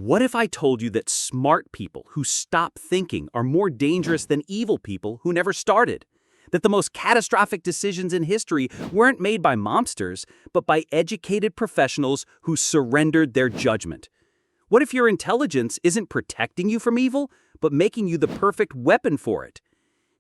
What if I told you that smart people who stop thinking are more dangerous than evil people who never started? That the most catastrophic decisions in history weren't made by mobsters, but by educated professionals who surrendered their judgment? What if your intelligence isn't protecting you from evil, but making you the perfect weapon for it?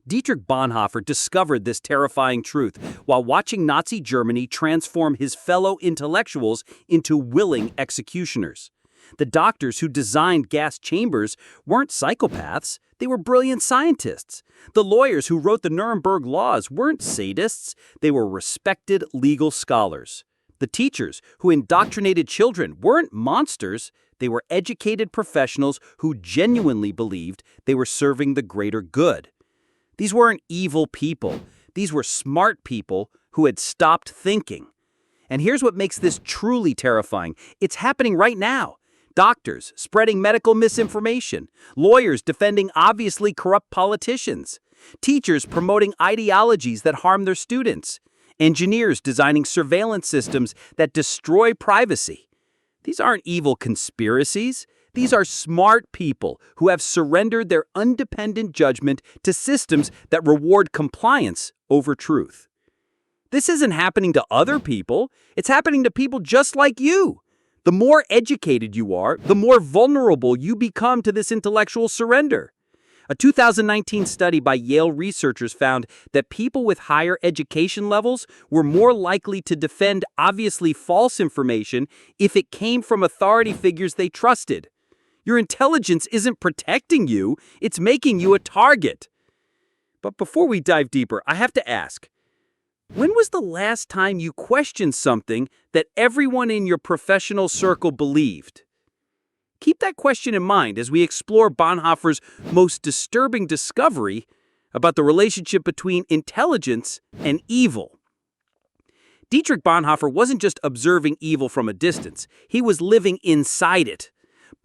Dietrich Bonhoeffer discovered this terrifying truth while watching Nazi Germany transform his fellow intellectuals into willing executioners. The doctors who designed gas chambers weren't psychopaths, they were brilliant scientists. The lawyers who wrote the Nuremberg laws weren't sadists, they were respected legal scholars. The teachers who indoctrinated children weren't monsters, they were educated professionals who genuinely believed they were serving the greater good. These weren't evil people, these were smart people who had stopped thinking. And here's what makes this truly terrifying. It's happening right now. Doctors spreading medical misinformation, lawyers defending obviously corrupt politicians, teachers promoting ideologies that harm their students, engineers designing surveillance systems that destroy privacy. These aren't evil conspiracies. These are smart people who have surrendered their independent judgment to systems that reward compliance over truth. This isn't happening to other people. It's happening to people just like you. The more educated you are, the more vulnerable you become to this intellectual surrender. A 2019 study by Yale researchers found that people with higher education levels were more likely to defend obviously false information if it came from authority figures they trusted. Your intelligence isn't protecting you, it's making you a target. But before we dive deeper, I have to ask, when was the last time you questioned something that everyone in your professional circle believed? Keep that question in mind as we explore Bonhoeffer's most disturbing discovery about the relationship between intelligence and evil. Dietrich Bonhoeffer wasn't just observing evil from a distance, he was living inside it.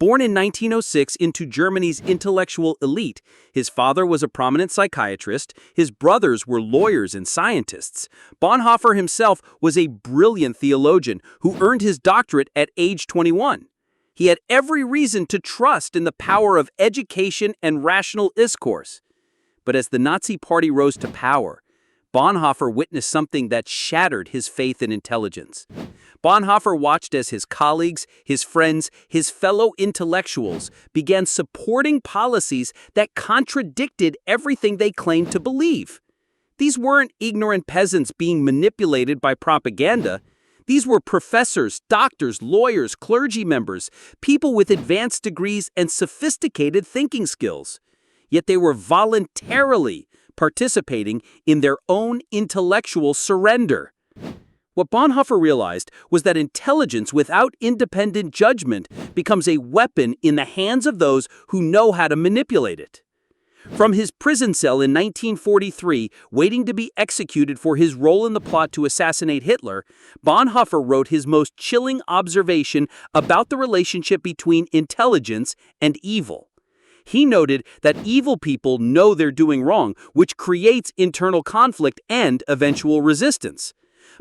Born in 1906 into Germany's intellectual elite, his father was a prominent psychiatrist, his brothers were lawyers and scientists. Bonhoeffer himself was a brilliant theologian who earned his doctorate at age 21. He had every reason to trust in the power of education and rational discourse. But as the Nazi Party rose to power, Bonhoeffer witnessed something that shattered his faith in intelligence. Bonhoeffer watched as his colleagues, his friends, his fellow intellectuals began supporting policies that contradicted everything they claimed to believe. These weren't ignorant peasants being manipulated by propaganda. These were professors, doctors, lawyers, clergy members, people with advanced degrees and sophisticated thinking skills. Yet they were voluntarily participating in their own intellectual surrender. What Bonhoeffer realized was that intelligence without independent judgment becomes a weapon in the hands of those who know how to manipulate it. From his prison cell in 1943, waiting to be executed for his role in the plot to assassinate Hitler, Bonhoeffer wrote his most chilling observation about the relationship between intelligence and evil. He noted that evil people know they're doing wrong, which creates internal conflict and eventual resistance.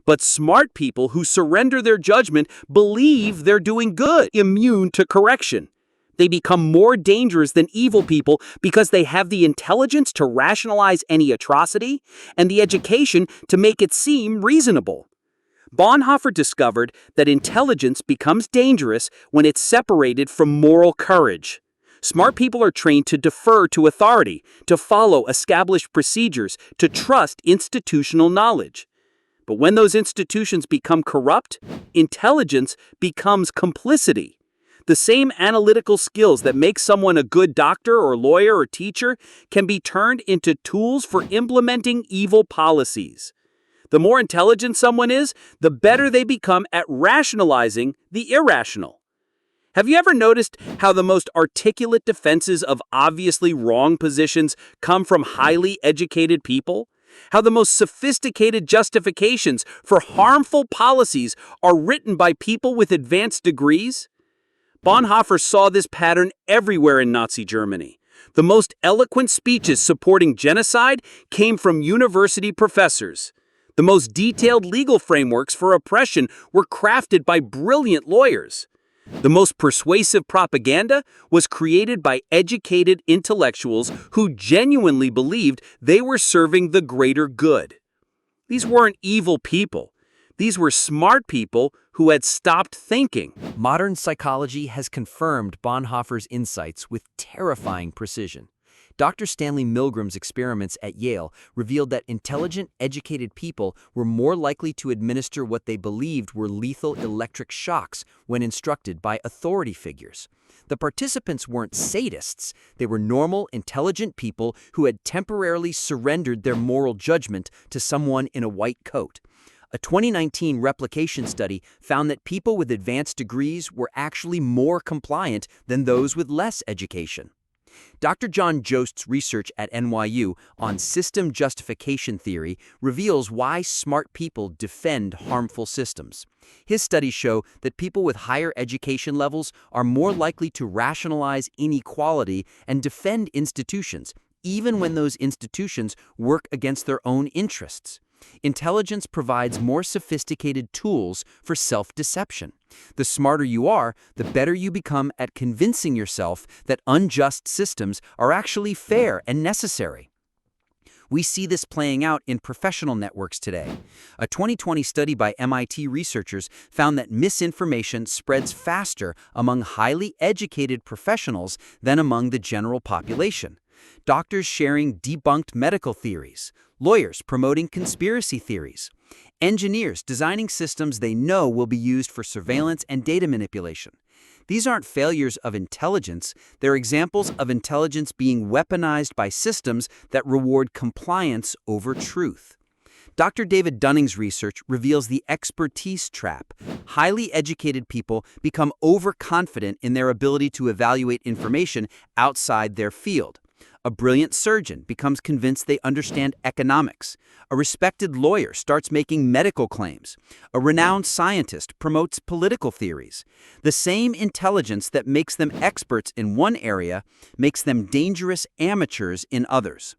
But smart people who surrender their judgment believe they're doing good, immune to correction. They become more dangerous than evil people because they have the intelligence to rationalize any atrocity and the education to make it seem reasonable. Bonhoeffer discovered that intelligence becomes dangerous when it's separated from moral courage. Smart people are trained to defer to authority, to follow established procedures, to trust institutional knowledge. But when those institutions become corrupt, intelligence becomes complicity. The same analytical skills that make someone a good doctor or lawyer or teacher can be turned into tools for implementing evil policies. The more intelligent someone is, the better they become at rationalizing the irrational. Have you ever noticed how the most articulate defenses of obviously wrong positions come from highly educated people? How the most sophisticated justifications for harmful policies are written by people with advanced degrees? Bonhoeffer saw this pattern everywhere in Nazi Germany. The most eloquent speeches supporting genocide came from university professors. The most detailed legal frameworks for oppression were crafted by brilliant lawyers. The most persuasive propaganda was created by educated intellectuals who genuinely believed they were serving the greater good. These weren't evil people. These were smart people who had stopped thinking. Modern psychology has confirmed Bonhoeffer's insights with terrifying precision. Dr. Stanley Milgram's experiments at Yale revealed that intelligent, educated people were more likely to administer what they believed were lethal electric shocks when instructed by authority figures. The participants weren't sadists. They were normal, intelligent people who had temporarily surrendered their moral judgment to someone in a white coat. A 2019 replication study found that people with advanced degrees were actually more compliant than those with less education. Dr. John Jost's research at NYU on system justification theory reveals why smart people defend harmful systems. His studies show that people with higher education levels are more likely to rationalize inequality and defend institutions, even when those institutions work against their own interests. Intelligence provides more sophisticated tools for self-deception. The smarter you are, the better you become at convincing yourself that unjust systems are actually fair and necessary. We see this playing out in professional networks today. A 2020 study by MIT researchers found that misinformation spreads faster among highly educated professionals than among the general population. Doctors sharing debunked medical theories, lawyers promoting conspiracy theories, engineers designing systems they know will be used for surveillance and data manipulation. These aren't failures of intelligence, they're examples of intelligence being weaponized by systems that reward compliance over truth. Dr. David Dunning's research reveals the expertise trap. Highly educated people become overconfident in their ability to evaluate information outside their field. A brilliant surgeon becomes convinced they understand economics. A respected lawyer starts making medical claims. A renowned scientist promotes political theories. The same intelligence that makes them experts in one area makes them dangerous amateurs in others.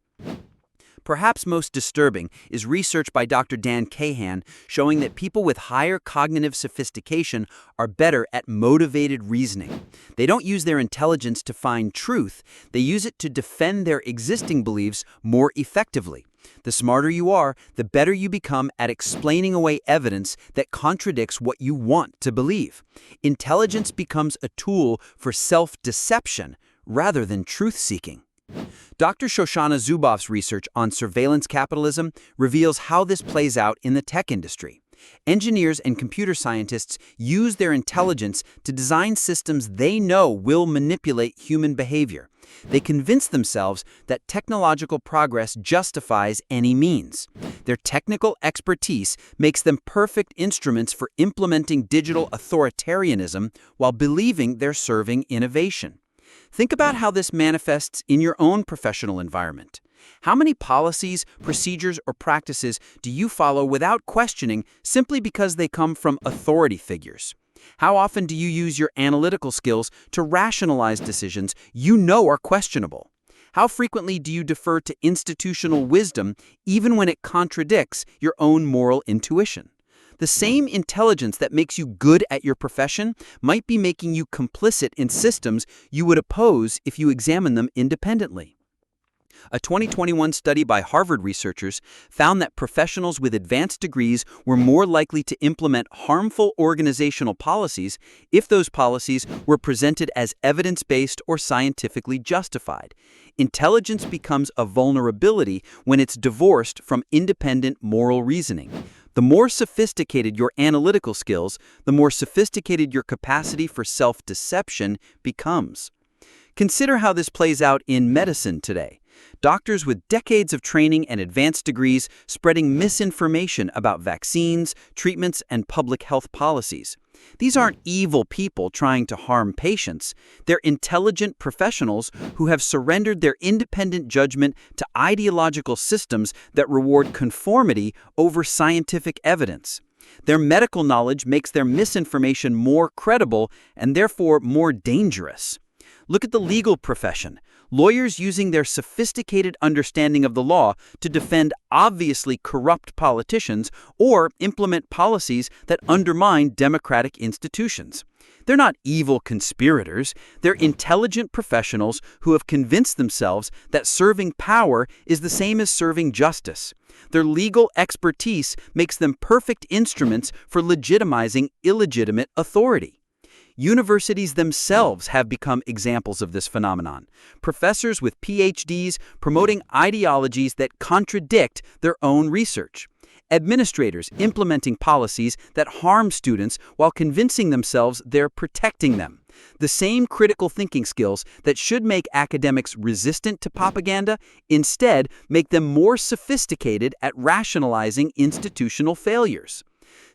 Perhaps most disturbing is research by Dr. Dan Kahan showing that people with higher cognitive sophistication are better at motivated reasoning. They don't use their intelligence to find truth, they use it to defend their existing beliefs more effectively. The smarter you are, the better you become at explaining away evidence that contradicts what you want to believe. Intelligence becomes a tool for self-deception rather than truth-seeking. Dr. Shoshana Zuboff's research on surveillance capitalism reveals how this plays out in the tech industry. Engineers and computer scientists use their intelligence to design systems they know will manipulate human behavior. They convince themselves that technological progress justifies any means. Their technical expertise makes them perfect instruments for implementing digital authoritarianism while believing they're serving innovation. Think about how this manifests in your own professional environment. How many policies, procedures, or practices do you follow without questioning simply because they come from authority figures? How often do you use your analytical skills to rationalize decisions you know are questionable? How frequently do you defer to institutional wisdom even when it contradicts your own moral intuition? The same intelligence that makes you good at your profession might be making you complicit in systems you would oppose if you examine them independently. A 2021 study by Harvard researchers found that professionals with advanced degrees were more likely to implement harmful organizational policies if those policies were presented as evidence-based or scientifically justified. Intelligence becomes a vulnerability when it's divorced from independent moral reasoning. The more sophisticated your analytical skills, the more sophisticated your capacity for self-deception becomes. Consider how this plays out in medicine today. Doctors with decades of training and advanced degrees spreading misinformation about vaccines, treatments, and public health policies. These aren't evil people trying to harm patients. They're intelligent professionals who have surrendered their independent judgment to ideological systems that reward conformity over scientific evidence. Their medical knowledge makes their misinformation more credible and therefore more dangerous. Look at the legal profession. Lawyers using their sophisticated understanding of the law to defend obviously corrupt politicians or implement policies that undermine democratic institutions. They're not evil conspirators. They're intelligent professionals who have convinced themselves that serving power is the same as serving justice. Their legal expertise makes them perfect instruments for legitimizing illegitimate authority. Universities themselves have become examples of this phenomenon. Professors with PhDs promoting ideologies that contradict their own research. Administrators implementing policies that harm students while convincing themselves they're protecting them. The same critical thinking skills that should make academics resistant to propaganda instead make them more sophisticated at rationalizing institutional failures.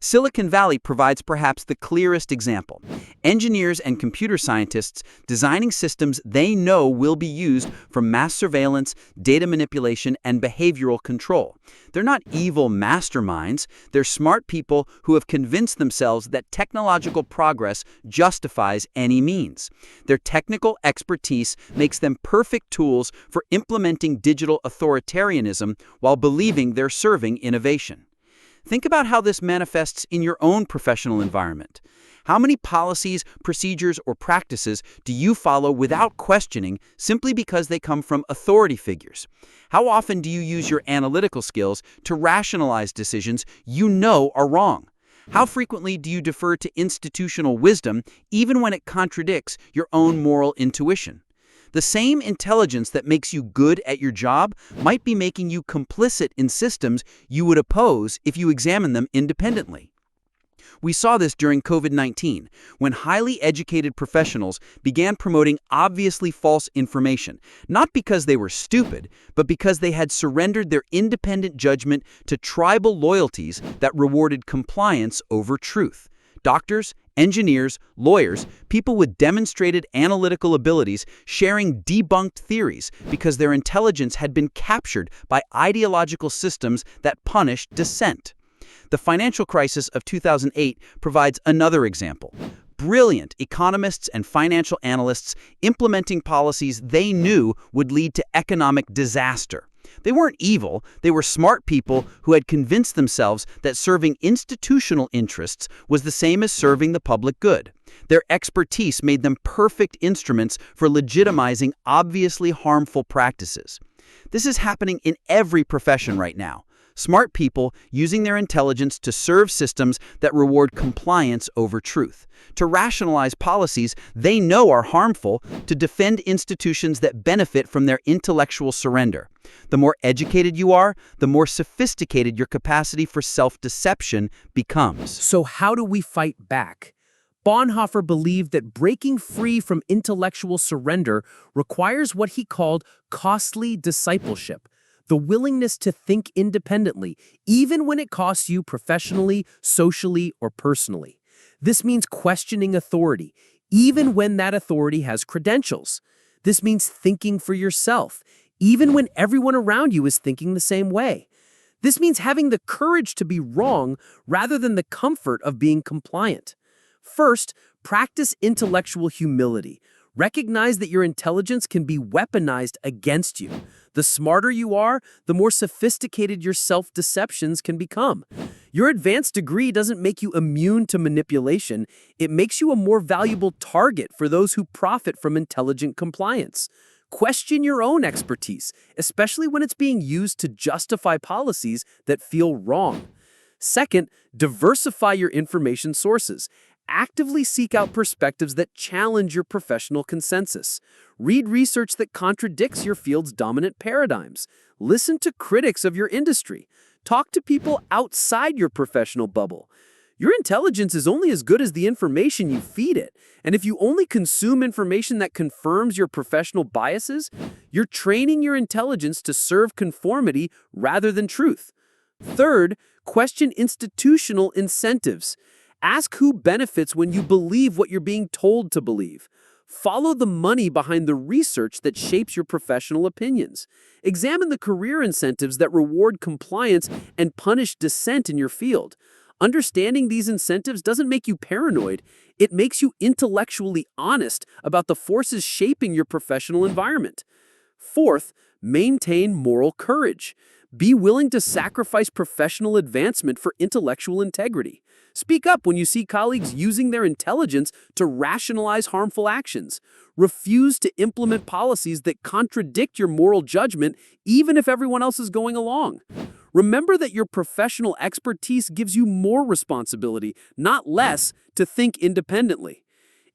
Silicon Valley provides perhaps the clearest example. Engineers and computer scientists designing systems they know will be used for mass surveillance, data manipulation, and behavioral control. They're not evil masterminds. They're smart people who have convinced themselves that technological progress justifies any means. Their technical expertise makes them perfect tools for implementing digital authoritarianism while believing they're serving innovation. Think about how this manifests in your own professional environment. How many policies, procedures, or practices do you follow without questioning simply because they come from authority figures? How often do you use your analytical skills to rationalize decisions you know are wrong? How frequently do you defer to institutional wisdom even when it contradicts your own moral intuition? The same intelligence that makes you good at your job might be making you complicit in systems you would oppose if you examine them independently. We saw this during COVID-19, when highly educated professionals began promoting obviously false information, not because they were stupid, but because they had surrendered their independent judgment to tribal loyalties that rewarded compliance over truth. Doctors, engineers, lawyers, people with demonstrated analytical abilities sharing debunked theories because their intelligence had been captured by ideological systems that punished dissent. The financial crisis of 2008 provides another example. Brilliant economists and financial analysts implementing policies they knew would lead to economic disaster. They weren't evil, they were smart people who had convinced themselves that serving institutional interests was the same as serving the public good. Their expertise made them perfect instruments for legitimizing obviously harmful practices. This is happening in every profession right now. Smart people using their intelligence to serve systems that reward compliance over truth, to rationalize policies they know are harmful, to defend institutions that benefit from their intellectual surrender. The more educated you are, the more sophisticated your capacity for self-deception becomes. So how do we fight back? Bonhoeffer believed that breaking free from intellectual surrender requires what he called costly discipleship. The willingness to think independently, even when it costs you professionally, socially, or personally. This means questioning authority, even when that authority has credentials. This means thinking for yourself, even when everyone around you is thinking the same way. This means having the courage to be wrong rather than the comfort of being compliant. First, practice intellectual humility. Recognize that your intelligence can be weaponized against you. The smarter you are, the more sophisticated your self-deceptions can become. Your advanced degree doesn't make you immune to manipulation. It makes you a more valuable target for those who profit from intelligent compliance. Question your own expertise, especially when it's being used to justify policies that feel wrong. Second, diversify your information sources. Actively seek out perspectives that challenge your professional consensus. Read research that contradicts your field's dominant paradigms. Listen to critics of your industry. Talk to people outside your professional bubble. Your intelligence is only as good as the information you feed it. And if you only consume information that confirms your professional biases, you're training your intelligence to serve conformity rather than truth. Third, question institutional incentives. Ask who benefits when you believe what you're being told to believe. Follow the money behind the research that shapes your professional opinions. Examine the career incentives that reward compliance and punish dissent in your field. Understanding these incentives doesn't make you paranoid. It makes you intellectually honest about the forces shaping your professional environment. Fourth, maintain moral courage. Be willing to sacrifice professional advancement for intellectual integrity. Speak up when you see colleagues using their intelligence to rationalize harmful actions. Refuse to implement policies that contradict your moral judgment, even if everyone else is going along. Remember that your professional expertise gives you more responsibility, not less, to think independently.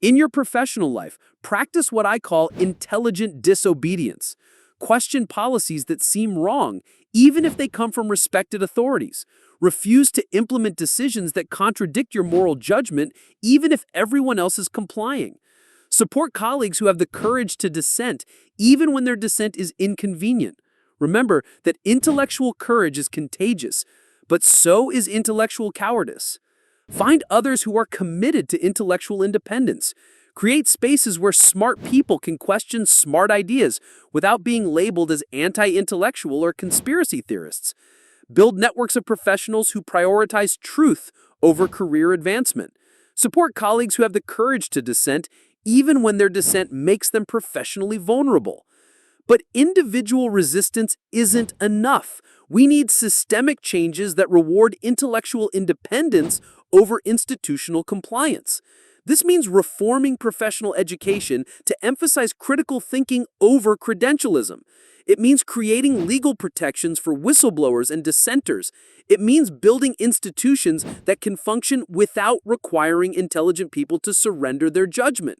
In your professional life, practice what I call intelligent disobedience. Question policies that seem wrong, even if they come from respected authorities. Refuse to implement decisions that contradict your moral judgment, even if everyone else is complying. Support colleagues who have the courage to dissent, even when their dissent is inconvenient. Remember that intellectual courage is contagious, but so is intellectual cowardice. Find others who are committed to intellectual independence. Create spaces where smart people can question smart ideas without being labeled as anti-intellectual or conspiracy theorists. Build networks of professionals who prioritize truth over career advancement. Support colleagues who have the courage to dissent, even when their dissent makes them professionally vulnerable. But individual resistance isn't enough. We need systemic changes that reward intellectual independence over institutional compliance. This means reforming professional education to emphasize critical thinking over credentialism. It means creating legal protections for whistleblowers and dissenters. It means building institutions that can function without requiring intelligent people to surrender their judgment.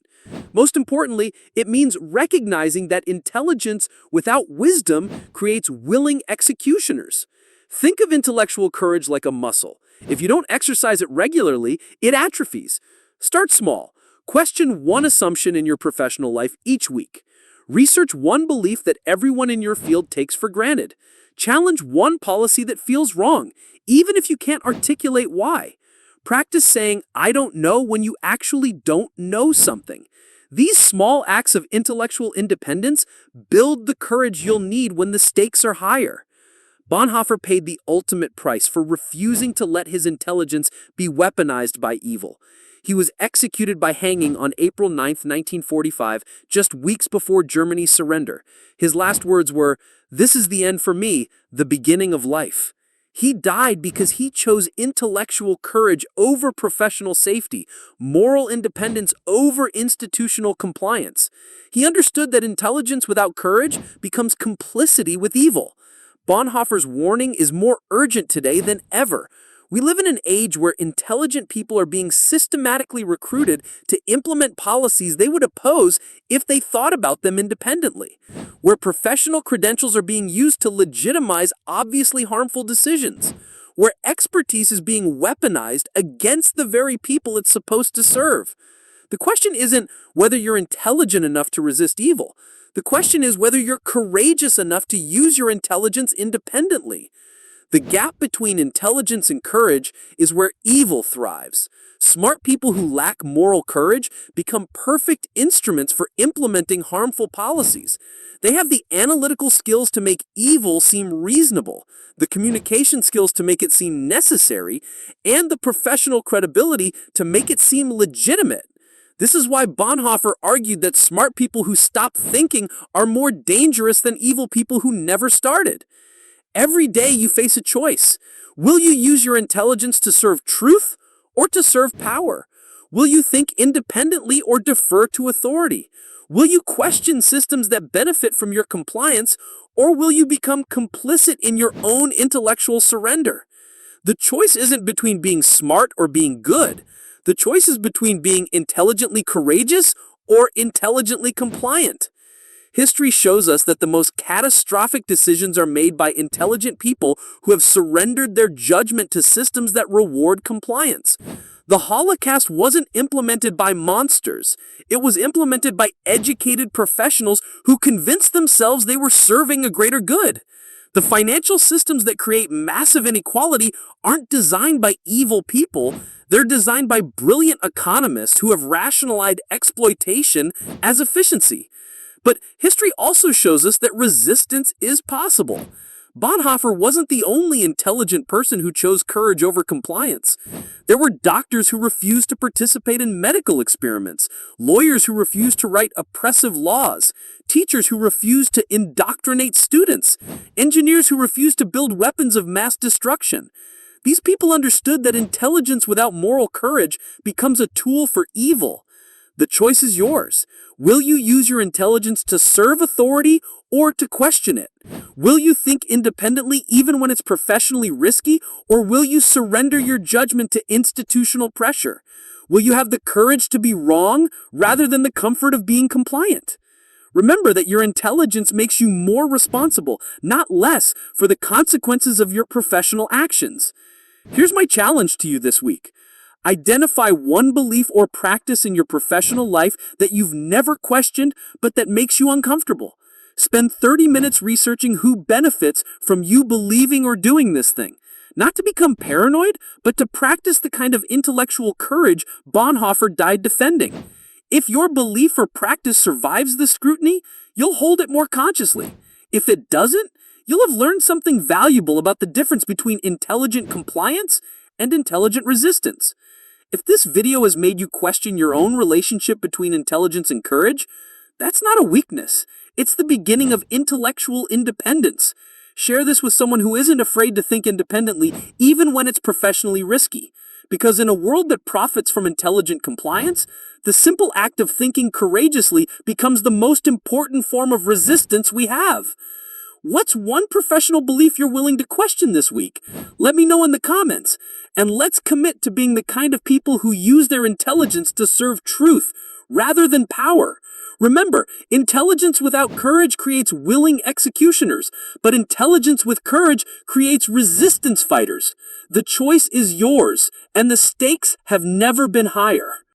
Most importantly, it means recognizing that intelligence without wisdom creates willing executioners. Think of intellectual courage like a muscle. If you don't exercise it regularly, it atrophies. Start small. Question one assumption in your professional life each week. Research one belief that everyone in your field takes for granted. Challenge one policy that feels wrong, even if you can't articulate why. Practice saying, "I don't know," when you actually don't know something. These small acts of intellectual independence build the courage you'll need when the stakes are higher. Bonhoeffer paid the ultimate price for refusing to let his intelligence be weaponized by evil. He was executed by hanging on April 9, 1945, just weeks before Germany's surrender. His last words were, "This is the end for me, the beginning of life." He died because he chose intellectual courage over professional safety, moral independence over institutional compliance. He understood that intelligence without courage becomes complicity with evil. Bonhoeffer's warning is more urgent today than ever. We live in an age where intelligent people are being systematically recruited to implement policies they would oppose if they thought about them independently, where professional credentials are being used to legitimize obviously harmful decisions, where expertise is being weaponized against the very people it's supposed to serve. The question isn't whether you're intelligent enough to resist evil. The question is whether you're courageous enough to use your intelligence independently. The gap between intelligence and courage is where evil thrives. Smart people who lack moral courage become perfect instruments for implementing harmful policies. They have the analytical skills to make evil seem reasonable, the communication skills to make it seem necessary, and the professional credibility to make it seem legitimate. This is why Bonhoeffer argued that smart people who stop thinking are more dangerous than evil people who never started. Every day you face a choice. Will you use your intelligence to serve truth or to serve power? Will you think independently or defer to authority? Will you question systems that benefit from your compliance, or will you become complicit in your own intellectual surrender? The choice isn't between being smart or being good. The choice is between being intelligently courageous or intelligently compliant. History shows us that the most catastrophic decisions are made by intelligent people who have surrendered their judgment to systems that reward compliance. The Holocaust wasn't implemented by monsters. It was implemented by educated professionals who convinced themselves they were serving a greater good. The financial systems that create massive inequality aren't designed by evil people. They're designed by brilliant economists who have rationalized exploitation as efficiency. But history also shows us that resistance is possible. Bonhoeffer wasn't the only intelligent person who chose courage over compliance. There were doctors who refused to participate in medical experiments, lawyers who refused to write oppressive laws, teachers who refused to indoctrinate students, engineers who refused to build weapons of mass destruction. These people understood that intelligence without moral courage becomes a tool for evil. The choice is yours. Will you use your intelligence to serve authority or to question it? Will you think independently even when it's professionally risky, or will you surrender your judgment to institutional pressure? Will you have the courage to be wrong rather than the comfort of being compliant? Remember that your intelligence makes you more responsible, not less, for the consequences of your professional actions. Here's my challenge to you this week. Identify one belief or practice in your professional life that you've never questioned, but that makes you uncomfortable. Spend 30 minutes researching who benefits from you believing or doing this thing. Not to become paranoid, but to practice the kind of intellectual courage Bonhoeffer died defending. If your belief or practice survives the scrutiny, you'll hold it more consciously. If it doesn't, you'll have learned something valuable about the difference between intelligent compliance and intelligent resistance. If this video has made you question your own relationship between intelligence and courage, that's not a weakness. It's the beginning of intellectual independence. Share this with someone who isn't afraid to think independently, even when it's professionally risky. Because in a world that profits from intelligent compliance, the simple act of thinking courageously becomes the most important form of resistance we have. What's one professional belief you're willing to question this week? Let me know in the comments. And let's commit to being the kind of people who use their intelligence to serve truth rather than power. Remember, intelligence without courage creates willing executioners, but intelligence with courage creates resistance fighters. The choice is yours, and the stakes have never been higher.